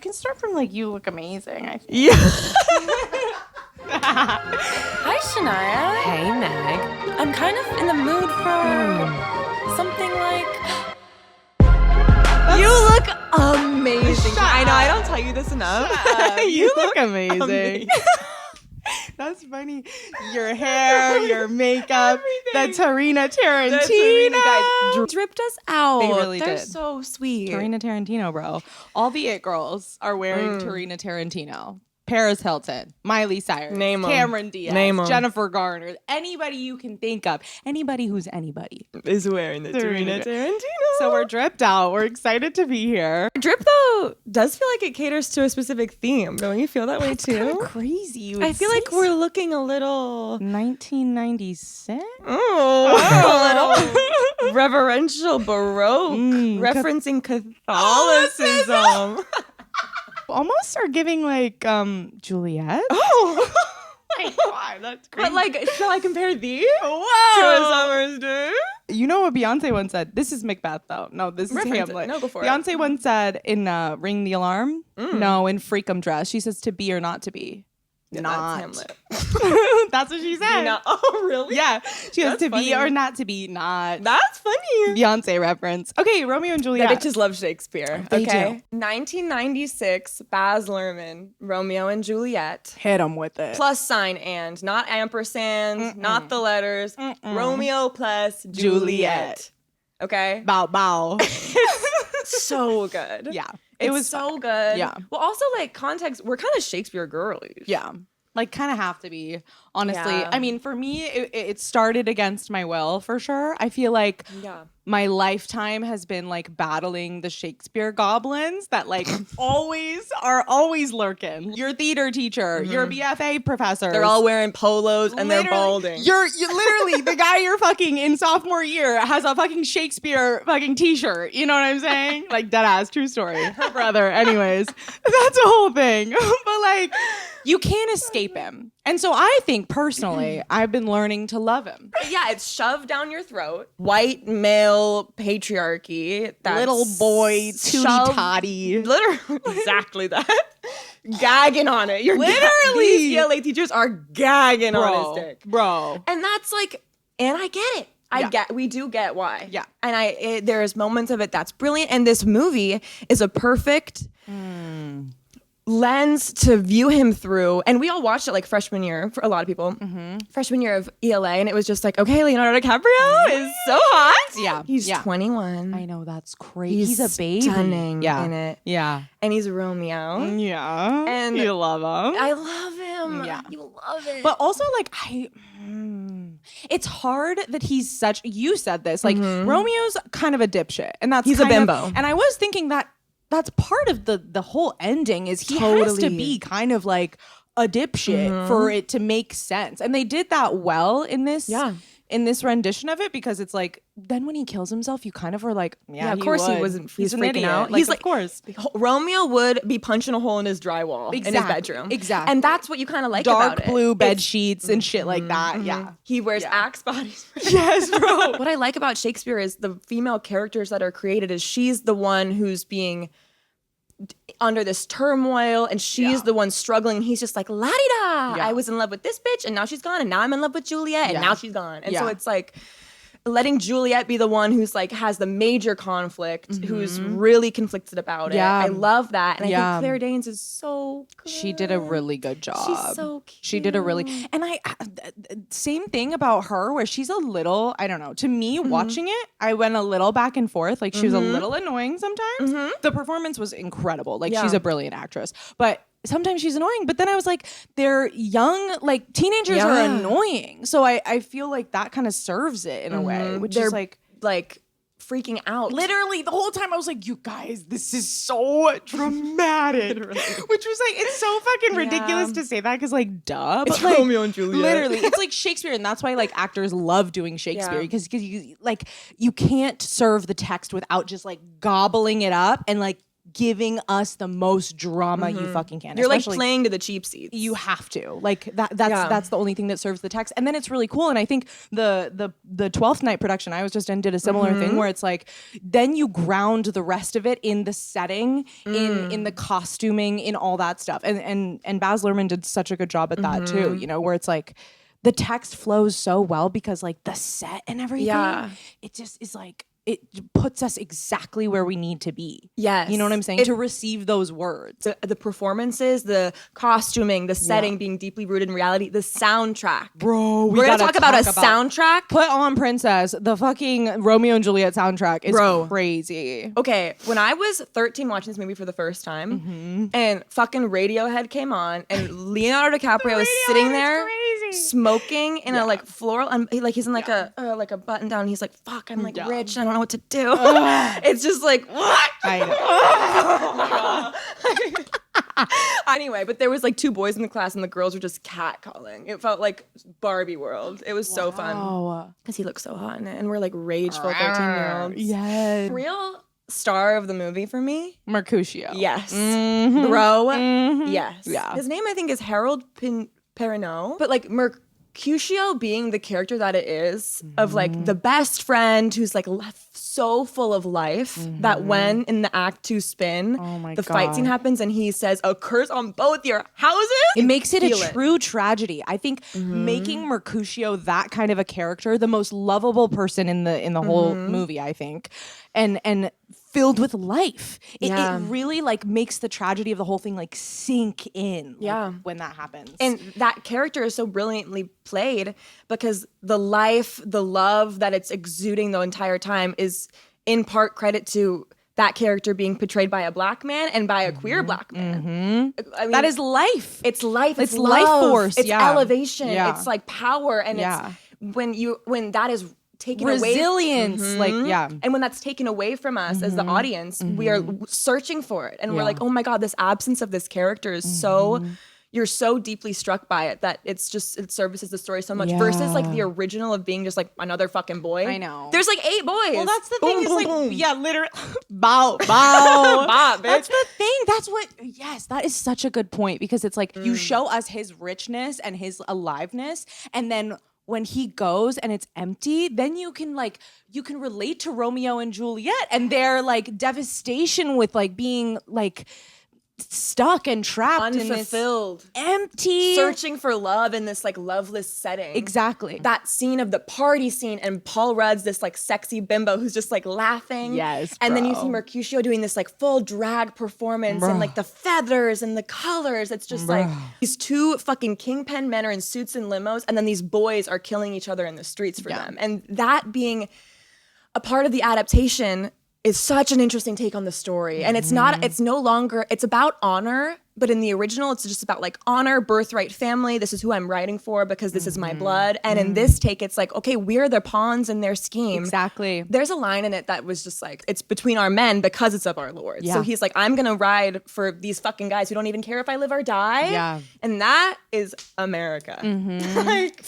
can start from like you look amazing. I think. Yeah. Hi, Shania. Hey, Meg. I'm kind of in the mood for something like... You look amazing. Shut I know, up. I don't tell you this enough. You look amazing. That's funny. Your hair, your makeup, the Tarina Tarantino. Guys dripped us out. They really They're did. so sweet. Tarina Tarantino, bro. All the it girls are wearing Tarina Tarantino. Paris Hilton, Miley Cyrus, Name 'em. Cameron Diaz, Name 'em. Jennifer Garner, anybody you can think of, anybody who's anybody. Is wearing the Tarina Tarantino. So we're dripped out. We're excited to be here. Drip, though, does feel like it caters to a specific theme. Don't you feel that way, That's kind too? of crazy. You I would feel like say we're looking a little... 1996. Oh, a little reverential Baroque, referencing Catholicism. Almost are giving like Juliet. Oh, My God, that's crazy. but like, shall I compare these Whoa. to A Summer's Day? You know what Beyonce once said? This is Macbeth, though. No, this is Reference it. Hamlet. No, go for it. Beyonce once said in Ring the Alarm. No, in Freakum Dress. She says to be or not to be. Yeah, Not. that's Hamlet. That's what she said. Oh, really? Yeah. She goes That's to funny. be or not to be. Not. That's funny. Beyonce reference. Okay, Romeo and Juliet. The bitches love Shakespeare. They okay. 1996, Baz Luhrmann, Romeo and Juliet. Hit them with it. Plus sign and, not ampersand, not the letters. Romeo plus Juliet. Okay? Bow, bow. So good. Yeah. It was so good. Yeah. Well, also, like, context, we're kind of Shakespeare girlies. Yeah. Like, kind of have to be, honestly. Yeah. I mean, for me, it started against my will, for sure. I feel like my lifetime has been, like, battling the Shakespeare goblins that, like, are always lurking. Your theater teacher, your BFA professor. They're all wearing polos and they're balding. You're literally, the guy you're fucking in sophomore year has a fucking Shakespeare fucking t-shirt. You know what I'm saying? Like, dead ass, true story. Her brother. Anyways, that's a whole thing. But, like, you can't escape him. And so I think personally, I've been learning to love him. Yeah, it's shoved down your throat. White male patriarchy. That's Little boy, shoved- tootie toddy. Literally, exactly that. Gagging on it. You're Literally. These ELA teachers are gagging on his dick. Bro. And that's like, and I get it. We do get why. Yeah. And there's moments of it that's brilliant. And this movie is a perfect lens to view him through. And we all watched it like freshman year for a lot of people. Freshman year of ELA. And it was just like, okay, Leonardo DiCaprio is so hot. Yeah. He's yeah. 21. I know, that's crazy. He's a baby. Stunning in it. Yeah. And he's Romeo. Yeah. And you love him. I love him. Yeah. You love it. But also, like, it's hard that he's such, you said this, like, Romeo's kind of a dipshit. And that's He's a kind bimbo. And I was thinking that that's part of the whole ending is he has to be kind of like a dipshit for it to make sense. And they did that well in this rendition of it, because it's like, then when he kills himself, you kind of are like, of course he wasn't. He's an freaking idiot. out. Like, He's like, of course. Romeo would be punching a hole in his drywall in his bedroom. Exactly. And that's what you kind of like about Dark it. blue bed sheets and shit like that. Yeah. He wears Axe bodies. Yes, bro. What I like about Shakespeare is the female characters that are created is she's the one who's being under this turmoil and she's the one struggling. He's just like, la-di-da. I was in love with this bitch and now she's gone, and now I'm in love with Juliet and now she's gone. And so it's like letting Juliet be the one who's like has the major conflict, who's really conflicted about it. I love that. And I think Claire Danes is so good. She did a really good job. She's so cute. She did a really, and same thing about her where she's a little, I don't know, to me watching it, I went a little back and forth. Like she was a little annoying sometimes. The performance was incredible. Like she's a brilliant actress, but sometimes she's annoying. But then I was like, they're young, like teenagers are annoying. So I feel like that kind of serves it in a way, which is like freaking out. Literally the whole time I was like, you guys, this is so dramatic. Which was like, it's so fucking ridiculous to say that because like, duh. It's but like, Romeo and Juliet. Literally, it's like Shakespeare, and that's why like actors love doing Shakespeare because you like you can't serve the text without just like gobbling it up and like giving us the most drama you fucking can. You're like Especially, playing to the cheap seats. you have to like that's the only thing that serves the text, and then it's really cool. And I think the 12th night production I was just in did a similar thing where it's like then you ground the rest of it in the setting, in the costuming, in all that stuff, and Baz Luhrmann did such a good job at that too, you know, where it's like the text flows so well because like the set and everything, it just is like it puts us exactly where we need to be. Yes. You know what I'm saying? To receive those words. The performances, the costuming, the setting being deeply rooted in reality, the soundtrack. Bro, we're going to talk about a soundtrack. Put on Princess. The fucking Romeo and Juliet soundtrack is crazy. Okay, when I was 13 watching this movie for the first time, and fucking Radiohead came on, and Leonardo DiCaprio was sitting there smoking in a like floral, and he's in like a button down. And he's like, "Fuck, I'm like rich. I don't know what to do." It's just like what? I know. Anyway, but there was like 2 boys in the class, and the girls were just catcalling. It felt like Barbie world. It was so fun because he looked so hot in it, and we're like rageful 13-year-olds. Yes. Real star of the movie for me, Mercutio. Yes, bro. Yes. Yeah. His name I think is Harold Perrineau, but like Mercutio being the character that it is, of like the best friend who's like so full of life that when in the act 2 spin, the fight scene happens and he says a curse on both your houses. It makes it a true tragedy. I think making Mercutio that kind of a character, the most lovable person in the whole movie, I think, and filled with life. It really like makes the tragedy of the whole thing like sink in when that happens. And that character is so brilliantly played because the life, the love that it's exuding the entire time is in part credit to that character being portrayed by a black man and by a queer black man. I mean, that is life. It's life. It's life love, force. It's elevation. It's like power. And it's when that is taken resilience away, and when that's taken away from us as the audience, we are searching for it, and we're like, oh my god, this absence of this character is so, you're so deeply struck by it that it services the story so much versus like the original of being just like another fucking boy. I know there's like 8 boys. Well, that's the thing. Boom, is boom. like literally bow bitch. That's the thing. That's what. Yes, that is such a good point because it's like you show us his richness and his aliveness, and then when he goes and it's empty, then you can relate to Romeo and Juliet and their like devastation with like being like stuck and trapped, unfulfilled, in this empty, searching for love in this like loveless setting. Exactly. That scene of the party scene and Paul Rudd's this like sexy bimbo who's just like laughing. Yes, and then you see Mercutio doing this like full drag performance and like the feathers and the colors. It's just like these 2 fucking kingpin men are in suits and limos, and then these boys are killing each other in the streets for them. And that being a part of the adaptation is such an interesting take on the story. And it's no longer, it's about honor, but in the original, it's just about like honor, birthright, family. This is who I'm writing for because this is my blood. And in this take, it's like, okay, we're the pawns in their scheme. Exactly. There's a line in it that was just like, it's between our men because it's of our Lord. So he's like, I'm going to ride for these fucking guys who don't even care if I live or die. Yeah. And that is America. Like,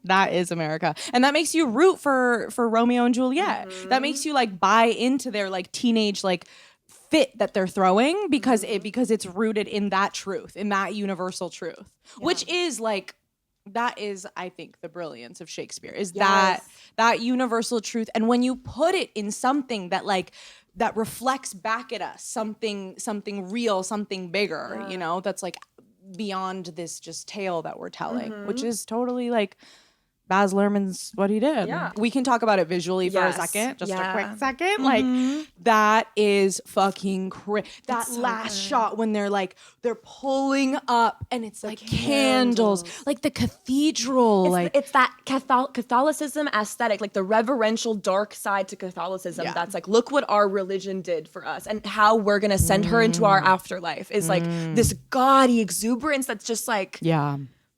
that is America. And that makes you root for Romeo and Juliet. That makes you like buy into their like teenage like fit that they're throwing because it's rooted in that truth, in that universal truth, which is like, that is, I think, the brilliance of Shakespeare is that universal truth. And when you put it in something that like that reflects back at us something real, something bigger, you know, that's like beyond this just tale that we're telling, which is totally like Baz Luhrmann's what he did. Yeah. We can talk about it visually for a second, just a quick second. Like that is fucking crazy. That so last shot when they're pulling up and it's like candles, like the cathedral. It's that Catholicism aesthetic, like the reverential dark side to Catholicism. Yeah. That's like, look what our religion did for us and how we're gonna send her into our afterlife is like this gaudy exuberance that's just like,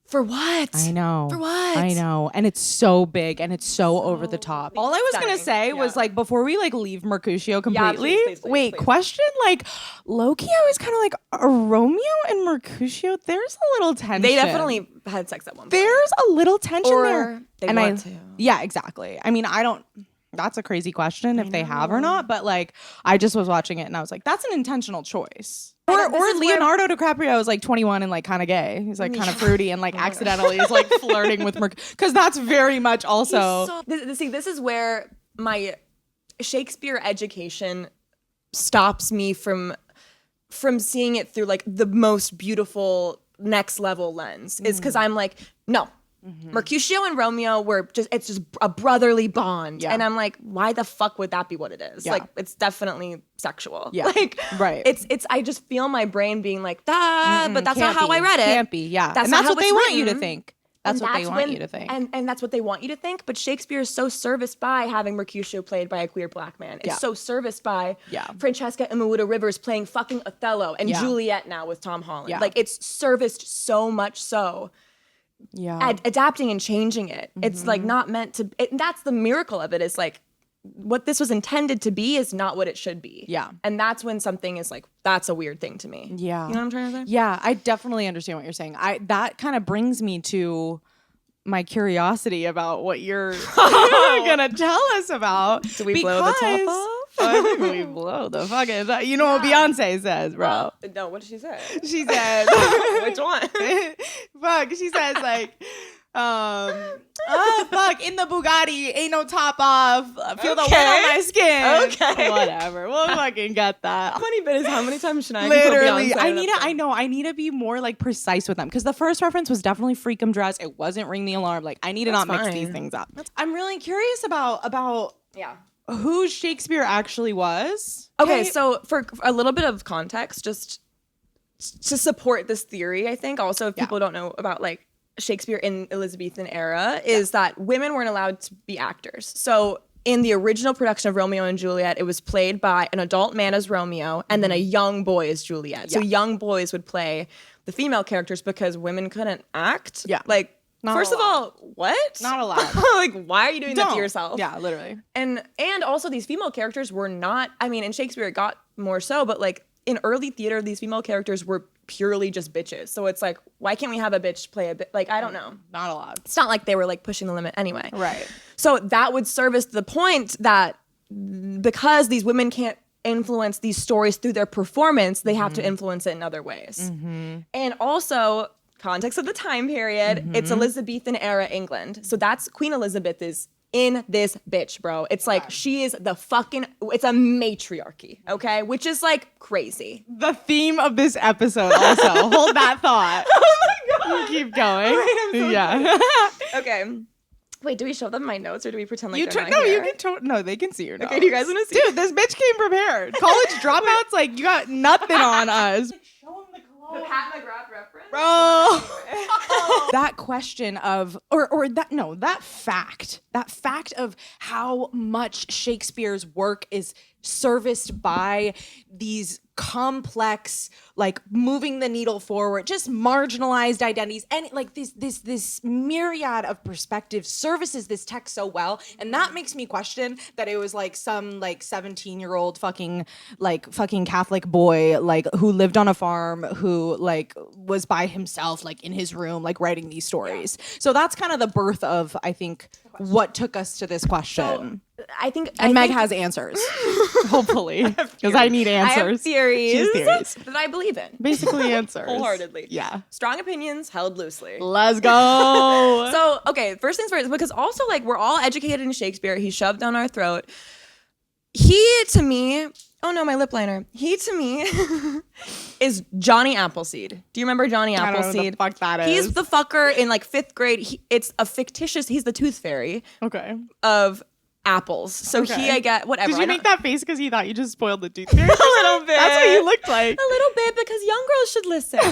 for what? I know. For what? I know. And it's so big and it's so over the top. All I was going to say was like, before we like leave Mercutio completely, please. Question, like Loki, I was kind of like, Romeo and Mercutio, there's a little tension. They definitely had sex at one point. There's a little tension or there. They want to. Yeah, exactly. I mean, I don't That's a crazy question if they have or not. But like, I just was watching it and I was like, that's an intentional choice. Or Leonardo DiCaprio is like 21 and like kind of gay. He's like kind of fruity and like accidentally is like flirting with because that's very much also. This is where my Shakespeare education stops me from seeing it through like the most beautiful next level lens. Is because I'm like, no. Mercutio and Romeo it's just a brotherly bond. And I'm like, why the fuck would that be what it is? Like, it's definitely sexual. Like, right. It's I just feel my brain being like, but that's not how I read it. Can't be, yeah. That's what they want you to think. That's what they want you to think. And that's what they want you to think. But Shakespeare is so serviced by having Mercutio played by a queer black man. It's so serviced by Francesca Imawuda Rivers playing fucking Othello and Juliet now with Tom Holland. Like, it's serviced so much so. Adapting and changing it. It's like not meant to. That's the miracle of it. Is like what this was intended to be is not what it should be. And that's when something is like, that's a weird thing to me. You know what I'm trying to say? Yeah, I definitely understand what you're saying. That kind of brings me to my curiosity about what you're gonna tell us about. Do we blow the top off? I think we blow the fucking. You know what Beyonce says, bro? No, what did she say? She said, which one? Fuck. She says like, oh fuck, in the Bugatti ain't no top off. Feel the wind on my skin. Okay, whatever. We'll fucking get that. How many times should I? Literally, I need to be more like precise with them because the first reference was definitely Freakum Dress. It wasn't Ring the Alarm. Like I need to not mix these things up. I'm really curious about who Shakespeare actually was. Okay, so for a little bit of context, just to support this theory, I think also if people don't know about like Shakespeare in Elizabethan era is that women weren't allowed to be actors. So in the original production of Romeo and Juliet, it was played by an adult man as Romeo and then a young boy as Juliet. So young boys would play the female characters because women couldn't act. Like, not first of all, what? Not allowed. Like, why are you doing that to yourself? Yeah, literally. And also these female characters were not, I mean, in Shakespeare it got more so, but like in early theater, these female characters were purely just bitches. So it's like, why can't we have a bitch play a bit? Like, I don't know. Not allowed. It's not like they were like pushing the limit anyway. Right. So that would service the point that because these women can't influence these stories through their performance, they have to influence it in other ways. And also, context of the time period, it's Elizabethan era England. So that's Queen Elizabeth is in this bitch, bro. It's like she is the fucking, it's a matriarchy, okay? Which is like crazy. The theme of this episode also. Hold that thought. Oh my God. Keep going. Okay. Wait, do we show them my notes or do we pretend like they're not no, here? you can no, they can see your notes. Okay, do you guys want to see? Dude, this bitch came prepared. College dropouts, like, you got nothing on us. The Pat McGrath reference? Bro. That question of, that fact of how much Shakespeare's work is serviced by these complex, like moving the needle forward, just marginalized identities, and like this myriad of perspectives services this text so well, and that makes me question that it was like some like 17-year-old fucking Catholic boy like who lived on a farm who like was by himself like in his room like writing these stories. So that's kind of the birth of, I think, what took us to this question. So, I think Meg has answers, hopefully, because I need answers. I have theories theories that I believe in. Basically answers. Wholeheartedly. Yeah. Strong opinions held loosely. Let's go. So, okay, first things first, because also, like, we're all educated in Shakespeare. He's shoved down our throat. He, to me, oh no, my lip liner. He, to me, is Johnny Appleseed. Do you remember Johnny Appleseed? I don't know what the fuck that is. He's the fucker in, like, 5th grade. It's a fictitious, he's the tooth fairy. Okay. Of apples. So I get whatever. Did you make that face because you thought you just spoiled the tooth fairy? A little bit. That's what you looked like. A little bit, because young girls should listen. No,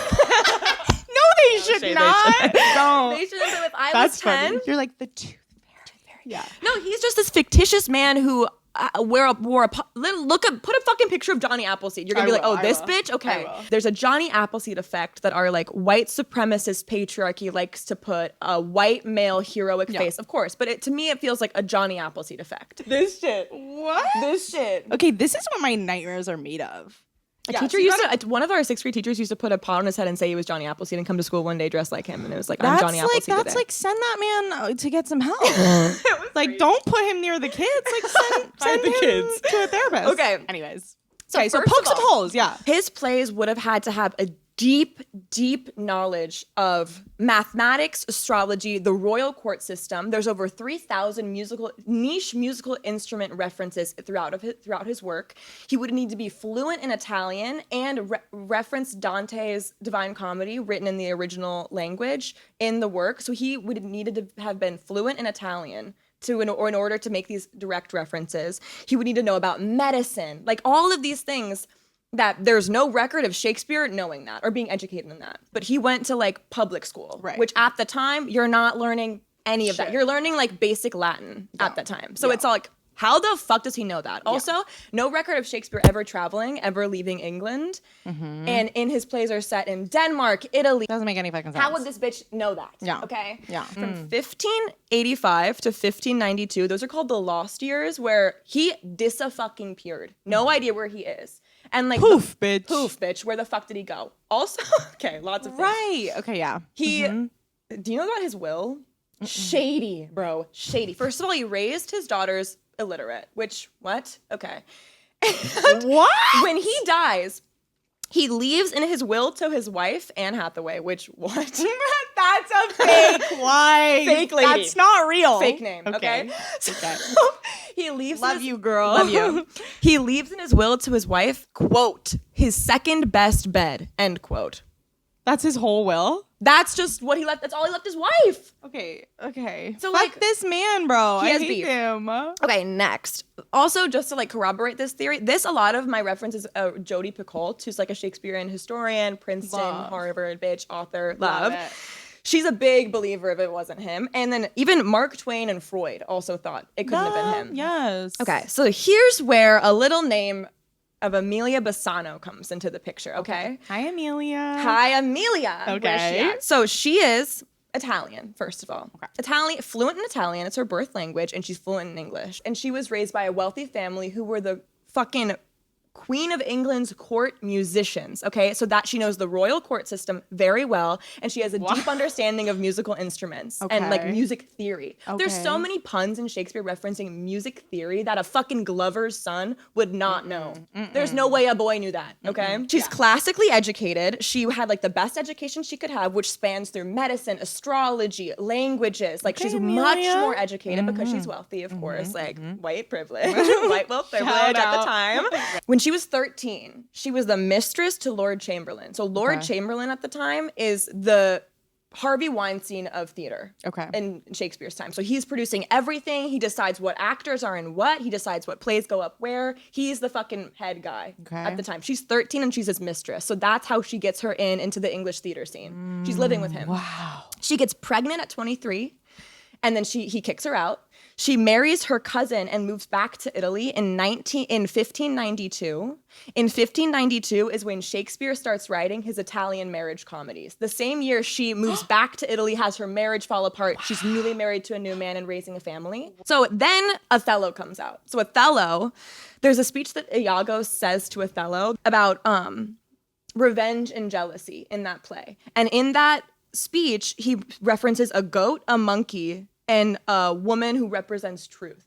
they should not. Don't. They should listen. If I was 10. Funny. You're like the tooth fairy. Yeah. No, he's just this fictitious man who put a fucking picture of Johnny Appleseed. You're gonna be like, oh, this bitch? Okay. There's a Johnny Appleseed effect that our like white supremacist patriarchy likes to put a white male heroic face, of course. But to me, it feels like a Johnny Appleseed effect. This shit. What? This shit. Okay, this is what my nightmares are made of. One of our 6th grade teachers used to put a pot on his head and say he was Johnny Appleseed and come to school one day dressed like him. And it was like, I'm Johnny Appleseed That's today. like, send that man to get some help. Like, crazy. don't put him near the kids. Like, send the him kids. to a therapist. Okay. Anyways. So Okay, so poke some holes, yeah. His plays would have had to have a deep, deep knowledge of mathematics, astrology, the royal court system. There's over 3,000 niche musical instrument references throughout his work. He would need to be fluent in Italian and reference Dante's Divine Comedy written in the original language in the work. So he would have needed to have been fluent in Italian in order to make these direct references. He would need to know about medicine, like all of these things that there's no record of Shakespeare knowing that or being educated in that. But he went to like public school, right, which at the time you're not learning any of that. You're learning like basic Latin at the time. So it's all like, how the fuck does he know that? Also, no record of Shakespeare ever traveling, ever leaving England. And in his plays are set in Denmark, Italy. Doesn't make any fucking sense. How would this bitch know that? Yeah. Okay? Yeah. From 1585 to 1592, those are called the lost years, where he dis-a-fucking-peered. No idea where he is. And like, Poof, bitch. Poof, bitch. Where the fuck did he go? Also, okay, lots of things. Right. Okay, yeah. Do you know about his will? Shady, bro. Shady. First of all, he raised his daughters illiterate, which, what? Okay. What? When he dies, he leaves in his will to his wife, Anne Hathaway, which, what? That's a fake wife. Fake lady. That's not real. Fake name, okay? Okay. He leaves Love you, girl. Love you. He leaves in his will to his wife, quote, his second best bed, end quote. That's his whole will? That's just what he left. That's all he left his wife. Okay. So, fuck like, this man, bro. he I has hate beef. him. Okay, next. Also, just to like corroborate this theory, a lot of my references, Jodi Picoult, who's like a Shakespearean historian, Princeton, Harvard, bitch, author, love. it. She's a big believer if it wasn't him. And then even Mark Twain and Freud also thought it couldn't have been him. Yes. Okay, so here's where a little name of Amelia Bassano comes into the picture, okay? Hi, Amelia. Hi, Amelia. Okay. Where's she at? So she is Italian, first of all. Okay. Fluent in Italian, it's her birth language, and she's fluent in English. And she was raised by a wealthy family who were the fucking Queen of England's court musicians, okay? So that she knows the royal court system very well, and she has a deep understanding of musical instruments and like music theory. There's so many puns in Shakespeare referencing music theory that a fucking Glover's son would not know. There's no way a boy knew that, okay? She's classically educated. She had like the best education she could have, which spans through medicine, astrology, languages. Like she's much more educated because she's wealthy, of course, like white privilege, white wealth privilege at the time. When she was 13, she was the mistress to Lord Chamberlain. So Lord Chamberlain at the time is the Harvey Weinstein of theater in Shakespeare's time. So he's producing everything. He decides what actors are in what. He decides what plays go up where. He's the fucking head guy at the time. She's 13 and she's his mistress. So that's how she gets her into the English theater scene. She's living with him. Wow. She gets pregnant at 23 and then he kicks her out. She marries her cousin and moves back to Italy in 1592. In 1592 is when Shakespeare starts writing his Italian marriage comedies. The same year she moves back to Italy, has her marriage fall apart. She's newly married to a new man and raising a family. So then Othello comes out. So Othello, there's a speech that Iago says to Othello about revenge and jealousy in that play. And in that speech, he references a goat, a monkey, and a woman who represents truth.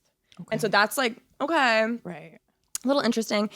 And so that's like, okay. Right. A little interesting.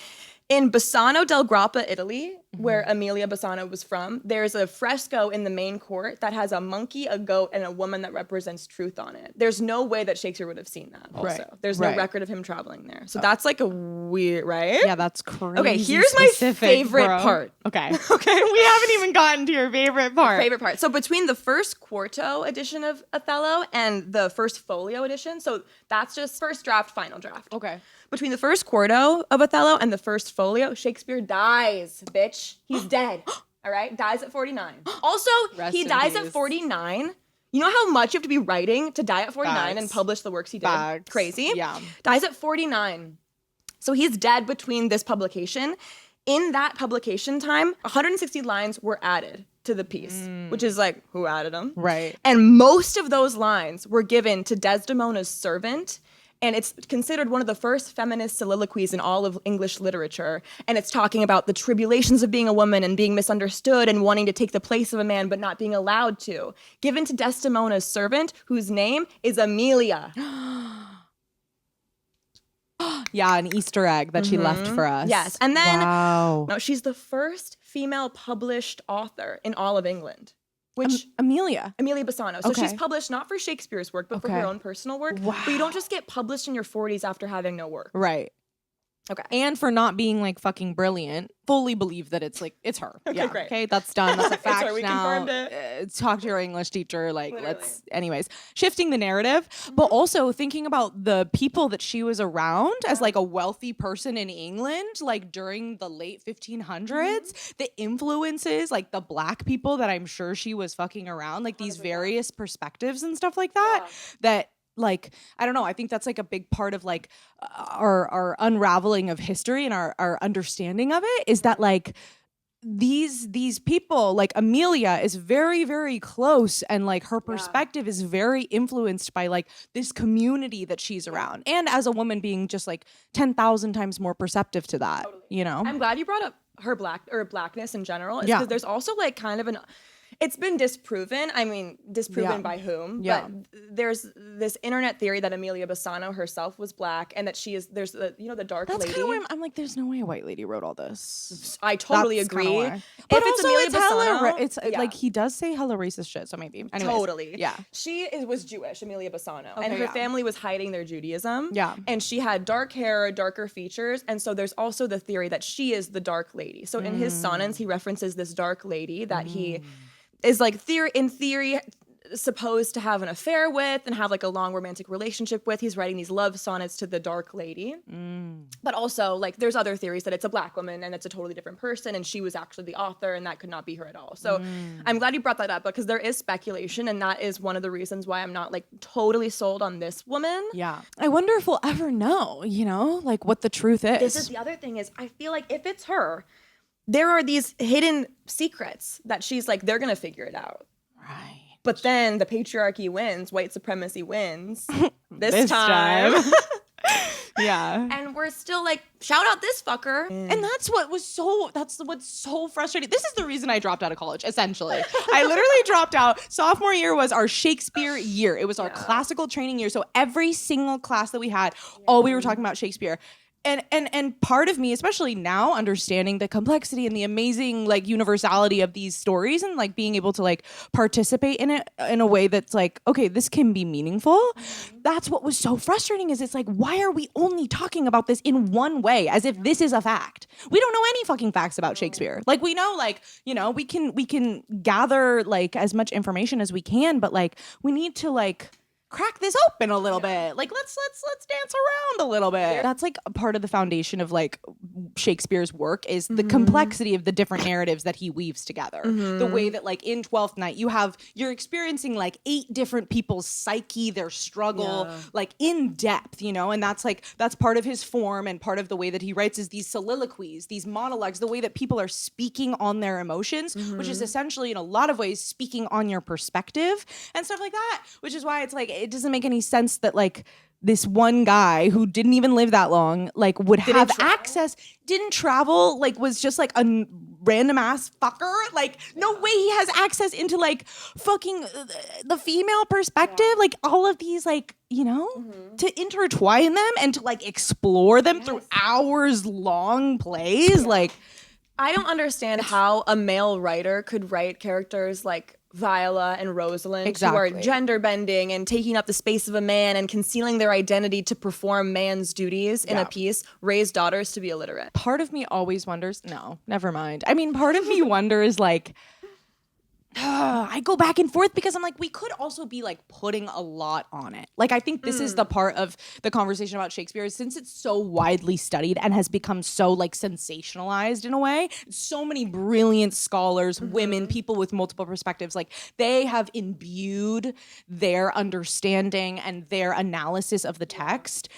In Bassano del Grappa, Italy, where Amelia Bassano was from, there's a fresco in the main court that has a monkey, a goat, and a woman that represents truth on it. There's no way that Shakespeare would have seen that also. There's no record of him traveling there. So that's like a weird, right? Yeah, that's crazy. Okay, here's my favorite part. Okay. Okay, we haven't even gotten to your favorite part. Favorite part. So between the first quarto edition of Othello and the first folio edition, so that's just first draft, final draft. Okay. Between the first quarto of Othello and the first folio, Shakespeare dies, bitch. He's dead. All right? Dies at 49. Also, he dies at 49. You know how much you have to be writing to die at 49 and publish the works he did? Crazy. Yeah. Dies at 49. So he's dead between this publication. In that publication time, 160 lines were added to the piece, which is like, who added them? Right. And most of those lines were given to Desdemona's servant And it's considered one of the first feminist soliloquies in all of English literature. And it's talking about the tribulations of being a woman and being misunderstood and wanting to take the place of a man but not being allowed to. Given to Desdemona's servant, whose name is Amelia. Yeah, an Easter egg that she left for us. Yes. And then wow. no, she's the first female published author in all of England. Which Amelia Bassano. So she's Okay. published not for Shakespeare's work, but for Okay. her own personal work. Wow. But you don't just get published in your 40s after having no work. Right. Okay. And for not being like fucking brilliant, fully believe that it's like it's her. Okay, Yeah. great. Okay, that's done. That's a fact her. We now. confirmed it. Talk to your English teacher. Like, Literally. let's. Anyways, shifting the narrative, but also thinking about the people that she was around as like a wealthy person in England, like during the late 1500s. The influences, like the black people that I'm sure she was fucking around, like these various perspectives and stuff like that. That. Like, I don't know, I think that's like a big part of like our unraveling of history and our understanding of it is that like these people, like Amelia is very, very close and like her perspective is very influenced by like this community that she's around. And as a woman being just like 10,000 times more perceptive to that, you know? I'm glad you brought up her blackness in general. Yeah. Because there's also like kind of it's been disproven. I mean, disproven Yeah. by whom? Yeah. But there's this internet theory that Amelia Bassano herself was black and that there's the, the dark That's lady. kind of why I'm like, there's no way a white lady wrote all this. I totally That's agree. kinda why. If But it's also Amelia it's hella, Bassano, it's yeah. like he does say hella racist shit, so maybe. Anyways, Totally. Yeah. She was Jewish, Amelia Bassano. Okay, and her yeah. family was hiding their Judaism. Yeah. And she had dark hair, darker features. And so there's also the theory that she is the dark lady. So in his sonnets, he references this dark lady that he is like in theory supposed to have an affair with and have like a long romantic relationship with. He's writing these love sonnets to the dark lady. But also like there's other theories that it's a black woman and it's a totally different person and she was actually the author and that could not be her at all. So I'm glad you brought that up because there is speculation and that is one of the reasons why I'm not like totally sold on this woman. Yeah. I wonder if we'll ever know, like what the truth is. This is the other thing is I feel like if it's her, there are these hidden secrets that she's like, they're going to figure it out. right. But then the patriarchy wins, white supremacy wins this time. Yeah. And we're still like, shout out this fucker. And that's what's so frustrating. This is the reason I dropped out of college, essentially. I literally dropped out. Sophomore year was our Shakespeare year. It was our classical training year. So every single class that we had, all we were talking about Shakespeare. And part of me, especially now, understanding the complexity and the amazing like universality of these stories and like being able to like participate in it in a way that's like, okay, this can be meaningful. That's what was so frustrating is it's like, why are we only talking about this in one way as if this is a fact? We don't know any fucking facts about Shakespeare. Like we know like, we can gather like as much information as we can, but like we need to like crack this open a little bit. Like let's dance around a little bit. That's like a part of the foundation of like Shakespeare's work is the complexity of the different narratives that he weaves together. The way that like in Twelfth Night you're experiencing like 8 different people's psyche, their struggle, like in depth, and that's part of his form and part of the way that he writes is these soliloquies, these monologues, the way that people are speaking on their emotions, which is essentially in a lot of ways speaking on your perspective and stuff like that, which is why it's like it doesn't make any sense that like this one guy who didn't even live that long like would have access, didn't travel, like was just like a random ass fucker. Like no way he has access into like fucking the female perspective, like all of these like, to intertwine them and to like explore them through hours long plays. Like I don't understand how a male writer could write characters like Viola and Rosalind who are gender bending and taking up the space of a man and concealing their identity to perform man's duties in a piece, raise daughters to be illiterate. Part of me always wonders, no, never mind. I mean, part of me wonders like, I go back and forth because I'm like, we could also be like putting a lot on it. Like, I think this is the part of the conversation about Shakespeare since it's so widely studied and has become so like sensationalized in a way. So many brilliant scholars, women, people with multiple perspectives, like they have imbued their understanding and their analysis of the text.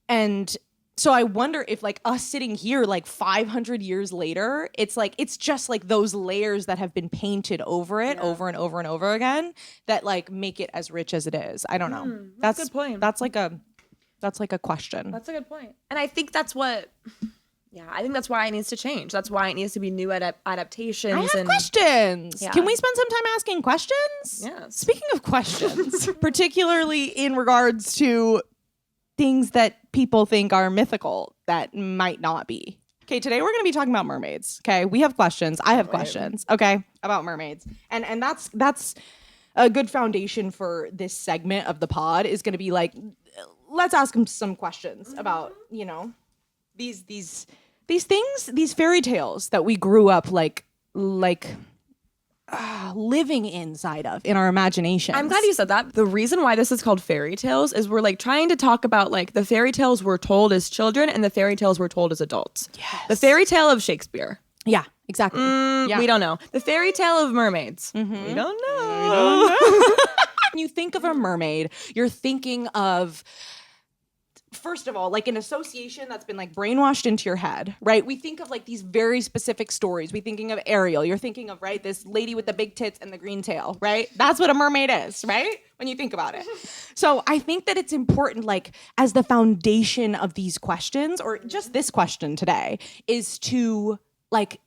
And so I wonder if like us sitting here like 500 years later, it's like it's just like those layers that have been painted over it over and over and over again that like make it as rich as it is. I don't know. That's a good point. That's like a That's like a question. That's a good point. And I think that's what, I think that's why it needs to change. That's why it needs to be new adaptations. I have questions. Yeah. Can we spend some time asking questions? Yes. Speaking of questions, particularly in regards to things that people think are mythical that might not be. Okay, today we're going to be talking about mermaids. Okay, we have questions. I have questions. Okay, about mermaids, and that's a good foundation for this segment of the pod. Is going to be like, let's ask them some questions about these things, these fairy tales that we grew up like living inside of in our imagination. I'm glad you said that. The reason why this is called fairy tales is we're like trying to talk about like the fairy tales we're told as children and the fairy tales we're told as adults. Yes. The fairy tale of Shakespeare. Yeah, exactly. We don't know. The fairy tale of mermaids. We don't know. We don't know. When you think of a mermaid, you're thinking of, first of all, like an association that's been like brainwashed into your head, right? We think of like these very specific stories. We're thinking of Ariel. You're thinking of, right, this lady with the big tits and the green tail, right? That's what a mermaid is, right? When you think about it. So I think that it's important, like, as the foundation of these questions, or just this question today, is to like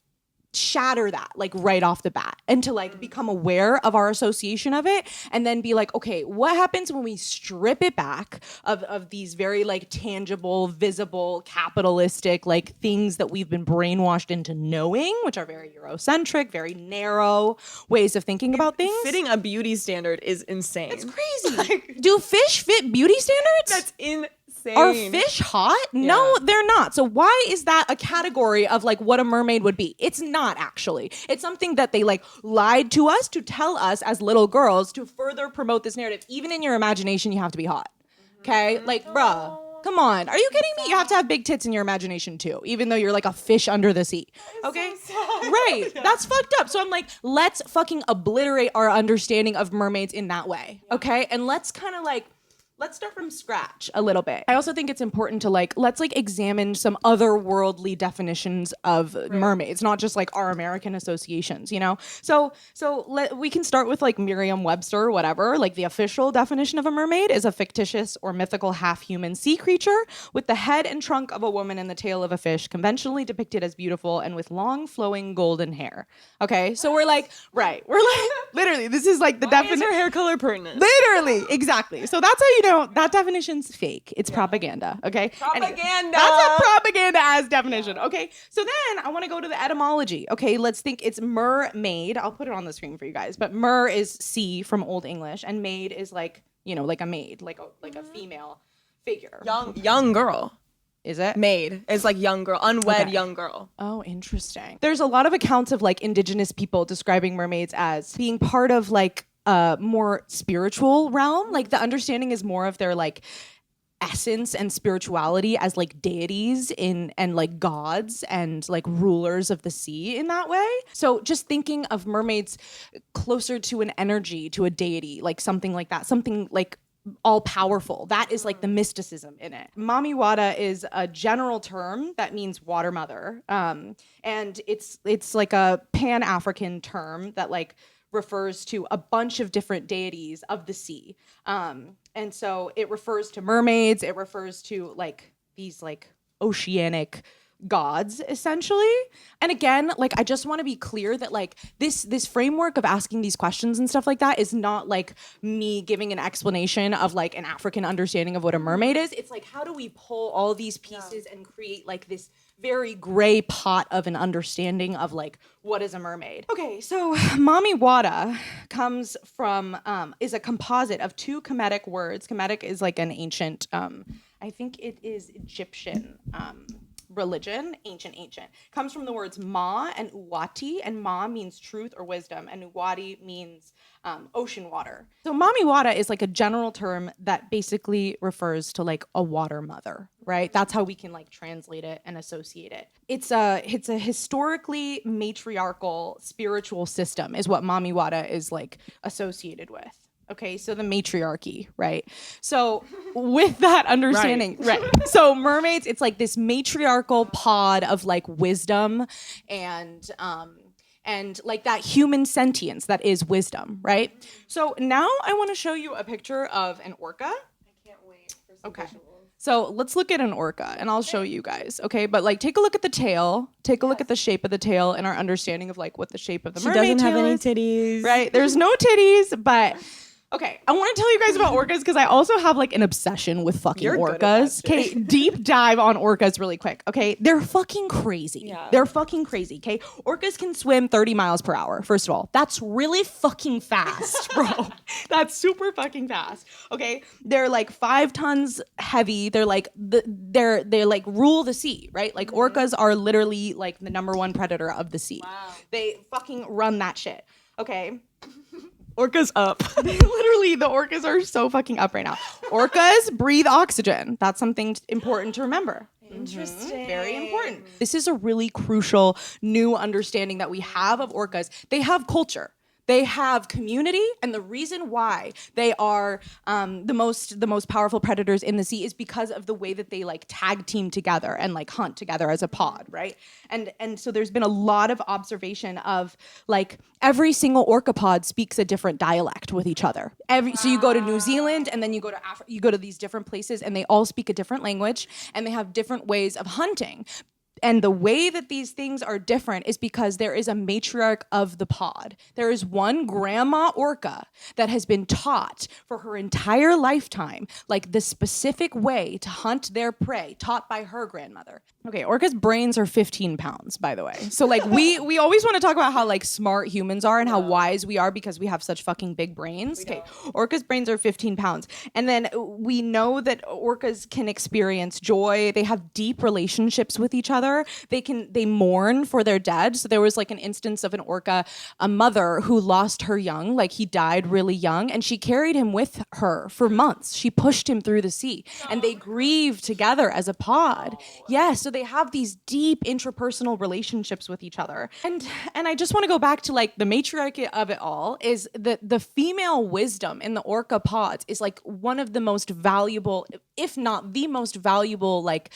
shatter that like right off the bat and to like become aware of our association of it, and then be like, okay, what happens when we strip it back of these very like tangible, visible, capitalistic like things that we've been brainwashed into knowing, which are very Eurocentric, very narrow ways of thinking about things. Fitting a beauty standard is insane. It's crazy. Do fish fit beauty standards? That's insane. Are fish hot? No, they're not. So why is that a category of like what a mermaid would be? It's not actually. It's something that they like lied to us to tell us as little girls to further promote this narrative. Even in your imagination, you have to be hot. Okay? Like, bruh, come on. Are you kidding me? You have to have big tits in your imagination too, even though you're like a fish under the sea. Okay? So right. Yeah. That's fucked up. So I'm like, let's fucking obliterate our understanding of mermaids in that way. Okay? And let's kind of like, let's start from scratch a little bit. I also think it's important to like, let's like examine some otherworldly definitions of mermaids, not just like our American associations, you know? So we can start with like Merriam-Webster or whatever. Like the official definition of a mermaid is a fictitious or mythical half-human sea creature with the head and trunk of a woman and the tail of a fish, conventionally depicted as beautiful and with long flowing golden hair. Okay, so we're like, literally, this is like the definition. Why is her hair color pertinent? Literally, exactly. So that's how you know that definition's fake. It's propaganda, okay? Propaganda. Anyway, that's a propaganda as definition, okay? So then I want to go to the etymology, okay? Let's think it's mermaid. I'll put it on the screen for you guys. But mer is sea from Old English, and maid is like, you know, like a maid, like a female figure. Young girl. Is it? Maid. It's like young girl, unwed young girl. Oh, interesting. There's a lot of accounts of like indigenous people describing mermaids as being part of like more spiritual realm. Like the understanding is more of their like essence and spirituality as like deities and like gods and like rulers of the sea in that way. So just thinking of mermaids closer to an energy, to a deity, like something like that, something like all powerful. That is like the mysticism in it. Mami Wata is a general term that means water mother. And it's like a Pan-African term that like refers to a bunch of different deities of the sea. And so it refers to mermaids, it refers to like these like oceanic gods essentially. And again, like I just want to be clear that like this framework of asking these questions and stuff like that is not like me giving an explanation of like an African understanding of what a mermaid is. It's like, how do we pull all these pieces and create like this very gray pot of an understanding of like what is a mermaid. Okay, so Mami Wata comes from is a composite of two Kemetic words. Kemetic is like an ancient I think it is Egyptian religion, ancient. Comes from the words Ma and Uwati, and Ma means truth or wisdom, and Uwati means ocean water. So Mami Wata is like a general term that basically refers to like a water mother, right? That's how we can like translate it and associate it. It's a historically matriarchal spiritual system is what Mami Wata is like associated with. Okay, so the matriarchy, right? So with that understanding, right. So mermaids, it's like this matriarchal pod of like wisdom and like that human sentience that is wisdom, right? So now I want to show you a picture of an orca. I can't wait for some visuals. So let's look at an orca, and I'll show you guys, okay? But like, take a look at the tail, take a look at the shape of the tail, and our understanding of like what the shape of the mermaid doesn't have tail any is. titties. Right? There's no titties, but okay. I want to tell you guys about orcas because I also have like an obsession with fucking You're good at that orcas. Okay, deep dive on orcas really quick. Okay, they're fucking crazy. Yeah. They're fucking crazy. Okay, orcas can swim 30 miles per hour. First of all, that's really fucking fast, bro. That's super fucking fast. Okay, they're like 5 tons heavy. They're like they're like rule the sea, right? Like orcas are literally like the #1 predator of the sea. Wow. They fucking run that shit. Okay. Orcas up. Literally, the orcas are so fucking up right now. Orcas breathe oxygen. That's something important to remember. Interesting. Very important. This is a really crucial new understanding that we have of orcas. They have culture. They have community, and the reason why they are the most powerful predators in the sea is because of the way that they like tag team together and like hunt together as a pod, right? And so there's been a lot of observation of like every single orca pod speaks a different dialect with each other. So you go to New Zealand, and then you go to you go to these different places, and they all speak a different language, and they have different ways of hunting. And the way that these things are different is because there is a matriarch of the pod. There is one grandma orca that has been taught for her entire lifetime, like the specific way to hunt their prey, taught by her grandmother. Okay, orcas' brains are 15 pounds, by the way. So like we always want to talk about how like smart humans are and how wise we are because we have such fucking big brains. Okay, orcas' brains are 15 pounds. And then we know that orcas can experience joy. They have deep relationships with each other. They mourn for their dead. So there was like an instance of an orca, a mother who lost her young, like he died really young, and she carried him with her for months. She pushed him through the sea, and they grieved together as a pod. Yeah, so they have these deep interpersonal relationships with each other. And I just want to go back to like the matriarchy of it all is that the female wisdom in the orca pods is like one of the most valuable, if not the most valuable, like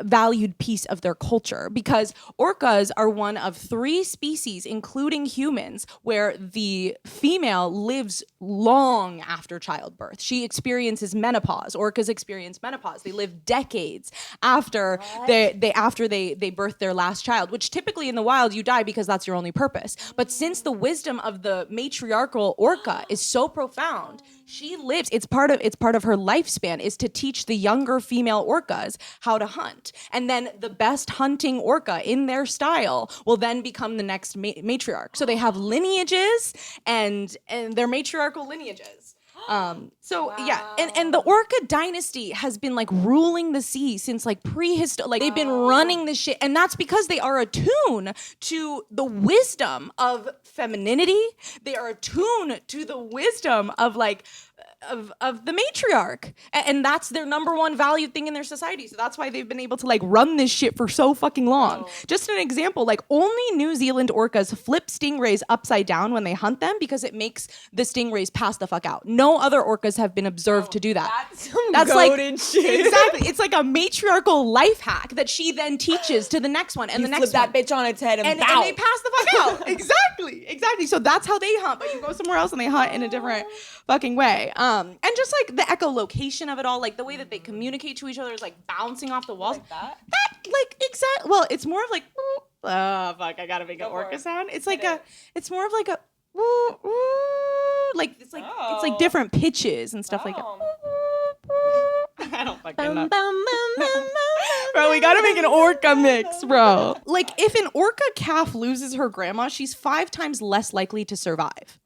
valued piece of their culture, because orcas are one of 3 species, including humans, where the female lives long after childbirth. She experiences menopause. Orcas experience menopause. They live decades after they birth their last child, which typically in the wild you die because that's your only purpose. But since the wisdom of the matriarchal orca is so profound, she lives. It's part of her lifespan is to teach the younger female orcas how to hunt, and then the best hunting orca in their style will then become the next matriarch. So they have lineages, and they're matriarchal lineages. And the orca dynasty has been like ruling the sea since like prehistory. Like they've been running this shit, and that's because they are attuned to the wisdom of femininity. They are attuned to the wisdom of like of the matriarch, and that's their #1 valued thing in their society. So that's why they've been able to like run this shit for so fucking long. Just an example, like only New Zealand orcas flip stingrays upside down when they hunt them because it makes the stingrays pass the fuck out. No other orcas have been observed to do that. That's like shit. Exactly. It's like a matriarchal life hack that she then teaches to the next one and the next flip one. that bitch on its head and they pass the fuck out. Exactly. So that's how they hunt, but you go somewhere else and they hunt in a different fucking way. And just like the echolocation of it all, like the way that they communicate to each other is like bouncing off the walls. Like that? Well, it's more of like, oh fuck, I gotta make an orca sound. It's like it's more of like a, like it's like different pitches and stuff like that. I don't fucking know. Bro, we gotta make an orca mix, bro. Like if an orca calf loses her grandma, she's 5 times less likely to survive.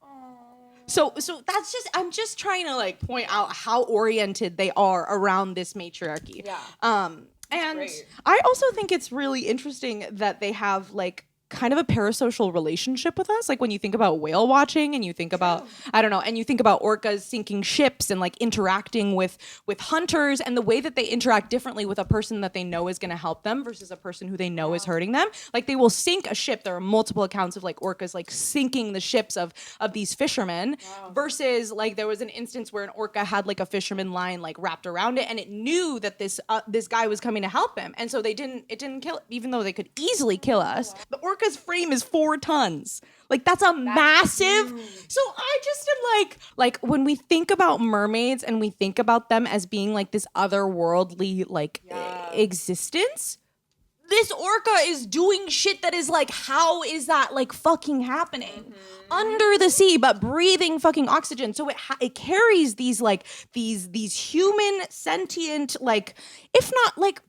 So that's just, I'm just trying to like point out how oriented they are around this matriarchy. Yeah. And great. I also think it's really interesting that they have like kind of a parasocial relationship with us. Like when you think about whale watching and you think about, and you think about orcas sinking ships and like interacting with hunters and the way that they interact differently with a person that they know is going to help them versus a person who they know is hurting them. Like they will sink a ship. There are multiple accounts of like orcas like sinking the ships of these fishermen versus like there was an instance where an orca had like a fisherman line like wrapped around it and it knew that this guy was coming to help him. And so it didn't kill, even though they could easily kill us. The orca orca's frame is 4 tons. Like that's a massive. Huge. So I just am like when we think about mermaids and we think about them as being like this otherworldly existence, this orca is doing shit that is like, how is that like fucking happening under the sea, but breathing fucking oxygen? So it carries these like these human sentient, like, if not like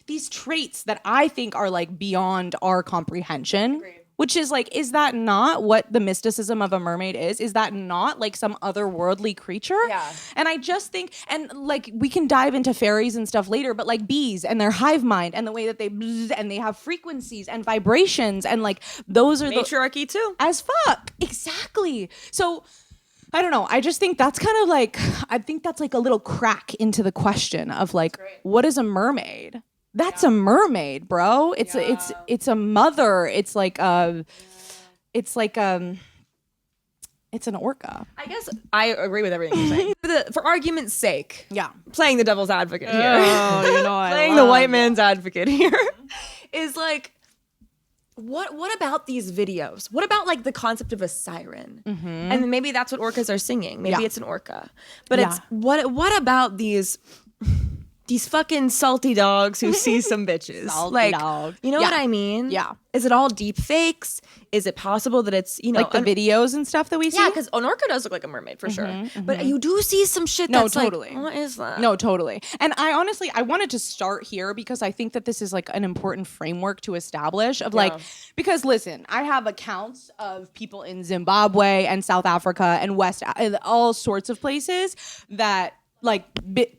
these traits that I think are like beyond our comprehension. Agreed. Which is like, is that not what the mysticism of a mermaid is? Is that not like some otherworldly creature? Yeah. And I just think, and like we can dive into fairies and stuff later, but like bees and their hive mind and the way that they bzz, and they have frequencies and vibrations and like those are matriarchy too. As fuck. Exactly. So I don't know. I just think that's kind of like, I think that's like a little crack into the question of like, what is a mermaid? That's a mermaid, bro. It's a mother. It's like it's an orca. I guess I agree with everything you're saying. For argument's sake, playing the devil's advocate here, playing the white man's advocate here, is like, what about these videos? What about like the concept of a siren? And maybe that's what orcas are singing. Maybe it's an orca, but it's what about these fucking salty dogs who see some bitches. Salty dog. You know what I mean? Yeah. Is it all deep fakes? Is it possible that it's, like the videos and stuff that we see? Yeah, because an orca does look like a mermaid for sure. But you do see some shit that's totally. like, what is that? No, totally. And I wanted to start here because I think that this is like an important framework to establish of like, because listen, I have accounts of people in Zimbabwe and South Africa and all sorts of places that like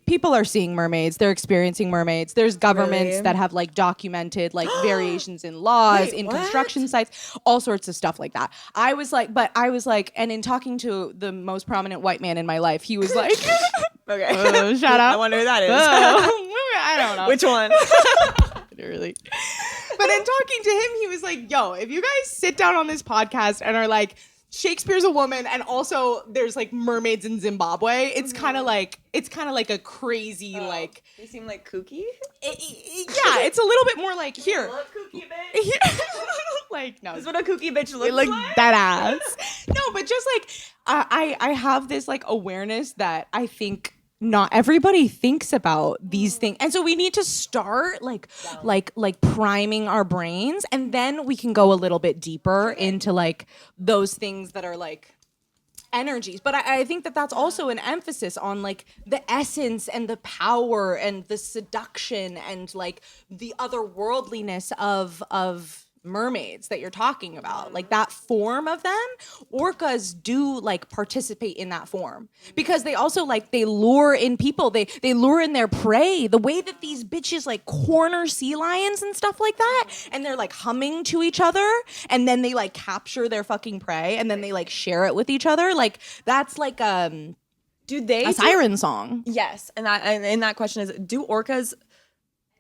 people are seeing mermaids, they're experiencing mermaids. There's governments that have like documented like variations in laws, construction sites, all sorts of stuff like that. I was like, and in talking to the most prominent white man in my life, he was like, okay, shout out. I wonder who that is. I don't know. Which one? Literally. But in talking to him, he was like, yo, if you guys sit down on this podcast and are like, Shakespeare's a woman, and also there's like mermaids in Zimbabwe. It's kind of like a crazy like. They seem like kooky. Yeah, it's a little bit more like here. You look kooky, bitch. Like no, this is what a kooky bitch looks like. That ass. No, but just like I have this like awareness that I think not everybody thinks about these things, and so we need to start like priming our brains, and then we can go a little bit deeper into like those things that are like energies. But I think that that's also an emphasis on like the essence and the power and the seduction and like the otherworldliness of mermaids that you're talking about, like that form of them. Orcas do like participate in that form because they also like they lure in people, they lure in their prey, the way that these bitches like corner sea lions and stuff like that, and they're like humming to each other, and then they like capture their fucking prey, and then they like share it with each other. Like that's like a siren song. Yes, and that question is, do orcas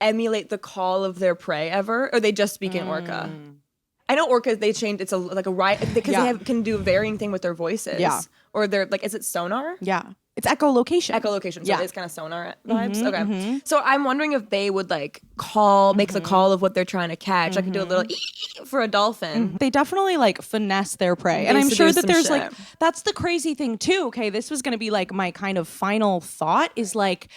emulate the call of their prey ever, or they just speak in orca? I know orcas, they changed, it's like a right, because they can do varying thing with their voices. Yeah. Or they're like, is it sonar? Yeah. It's echolocation. Echolocation. So it's kind of sonar vibes. Okay. So I'm wondering if they would like make the call of what they're trying to catch. I could do a little for a dolphin. They definitely like finesse their prey. And I'm sure that there's like, that's the crazy thing too. Okay. This was going to be like my kind of final thought is like,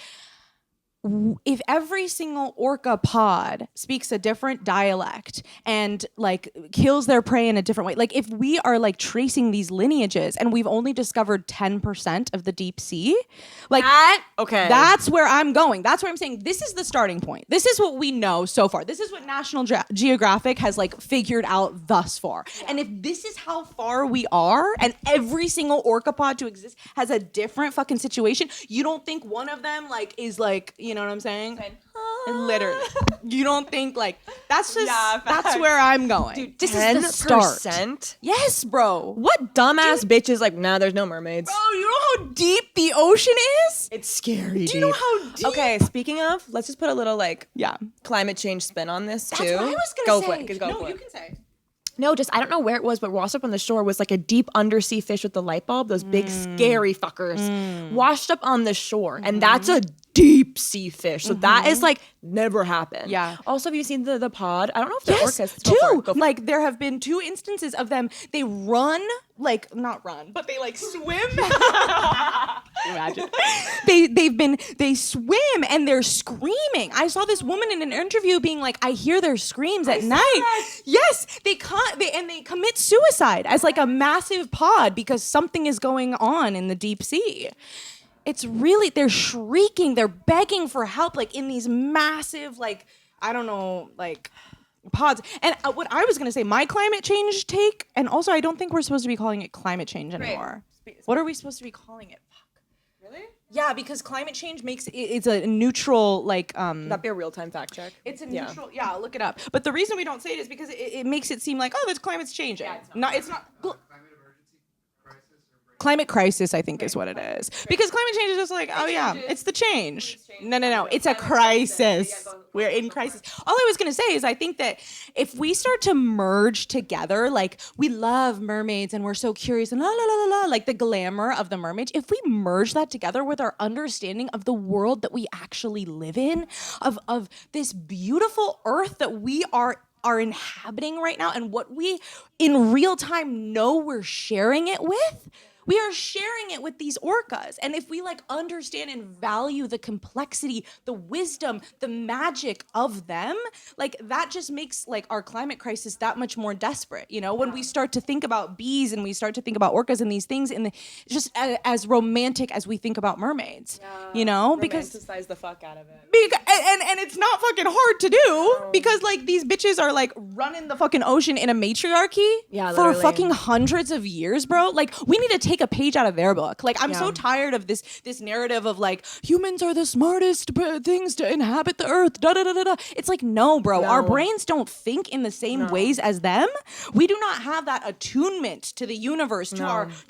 if every single orca pod speaks a different dialect and like kills their prey in a different way, like if we are like tracing these lineages and we've only discovered 10% of the deep sea, like that's where I'm going. That's where I'm saying this is the starting point. This is what we know so far. This is what National Geographic has like figured out thus far. Yeah. And if this is how far we are, and every single orca pod to exist has a different fucking situation, you don't think one of them like is like, you know what I'm saying? Literally. You don't think like that's just that's where I'm going. Dude, this 10%? is the start. Yes, bro. What dumbass bitch is like, nah, there's no mermaids. Bro, you know how deep the ocean is? It's scary. Do you know how deep? Okay, speaking of, let's just put a little like climate change spin on this too. That's what I was gonna say. Go for it. You can say. No, just I don't know where it was, but washed up on the shore was like a deep undersea fish with the light bulb, those big scary fuckers washed up on the shore. And that's a deep sea fish. So that is like never happened. Yeah. Also, have you seen the pod? I don't know if they're Yes, orcas. two. Like there have been 2 instances of them. They run, like not run, but they like swim. Imagine. They swim and they're screaming. I saw this woman in an interview being like, I hear their screams at night. Yes, they commit suicide as like a massive pod because something is going on in the deep sea. It's really, they're shrieking, they're begging for help, like in these massive, like, I don't know, like pods. And what I was going to say, my climate change take, and also I don't think we're supposed to be calling it climate change anymore. What are we supposed to be calling it? Fuck. Really? Yeah, because climate change makes it's a neutral, like that'd be a real-time fact check. It's a neutral. Yeah, I'll look it up. But the reason we don't say it is because it makes it seem like, oh, this climate's changing. Yeah, it's not. Climate crisis, I think, is what it is. Because climate change is just like, oh yeah, it's the change. No. It's a crisis. We're in crisis. All I was going to say is I think that if we start to merge together, like we love mermaids and we're so curious and la la la la la, like the glamour of the mermaid, if we merge that together with our understanding of the world that we actually live in, of this beautiful earth that we are inhabiting right now and what we in real time know we're sharing it with, we are sharing it with these orcas. And if we like understand and value the complexity, the wisdom, the magic of them, like that just makes like our climate crisis that much more desperate. You know, when we start to think about bees and we start to think about orcas and these things and just as romantic as we think about mermaids, you know, because romanticize the fuck out of it. And it's not fucking hard to do because like these bitches are like running the fucking ocean in a matriarchy for fucking hundreds of years, bro. Like we need to take a page out of their book. Like I'm so tired of this narrative of like humans are the smartest things to inhabit the earth. Da da da da da. It's like no, bro. Our brains don't think in the same ways as them. We do not have that attunement to the universe, to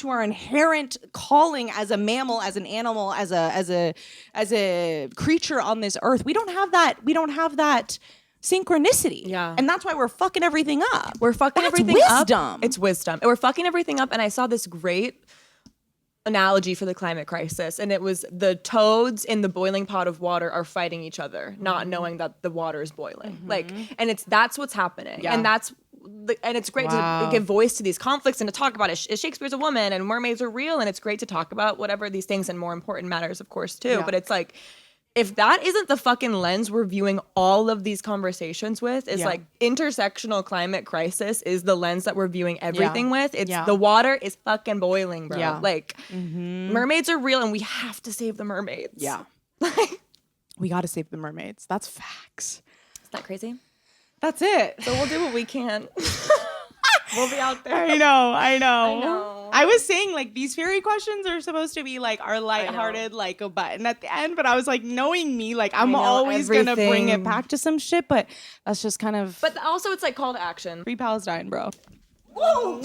our inherent calling as a mammal, as an animal, as a creature on this earth. We don't have that. We don't have that synchronicity. Yeah. And that's why we're fucking everything up. We're fucking That's everything wisdom. up. It's wisdom. And we're fucking everything up. And I saw this great analogy for the climate crisis. And it was the toads in the boiling pot of water are fighting each other, not knowing that the water is boiling. Like, and that's what's happening. Yeah. And it's great to give voice to these conflicts and to talk about it. Shakespeare's a woman and mermaids are real. And it's great to talk about whatever these things and more important matters, of course, too. Yeah. But it's like, if that isn't the fucking lens we're viewing all of these conversations with, is like intersectional climate crisis is the lens that we're viewing everything with. It's the water is fucking boiling, bro. Yeah. Like mermaids are real and we have to save the mermaids. Yeah. We got to save the mermaids. That's facts. Is that crazy? That's it. So we'll do what we can. We'll be out there. I know. I was saying like these fairy questions are supposed to be like our lighthearted like a button at the end, but I was like, knowing me, like I'm always gonna bring it back to some shit, but that's just kind of. But also, it's like call to action. Free Palestine, bro. Woo!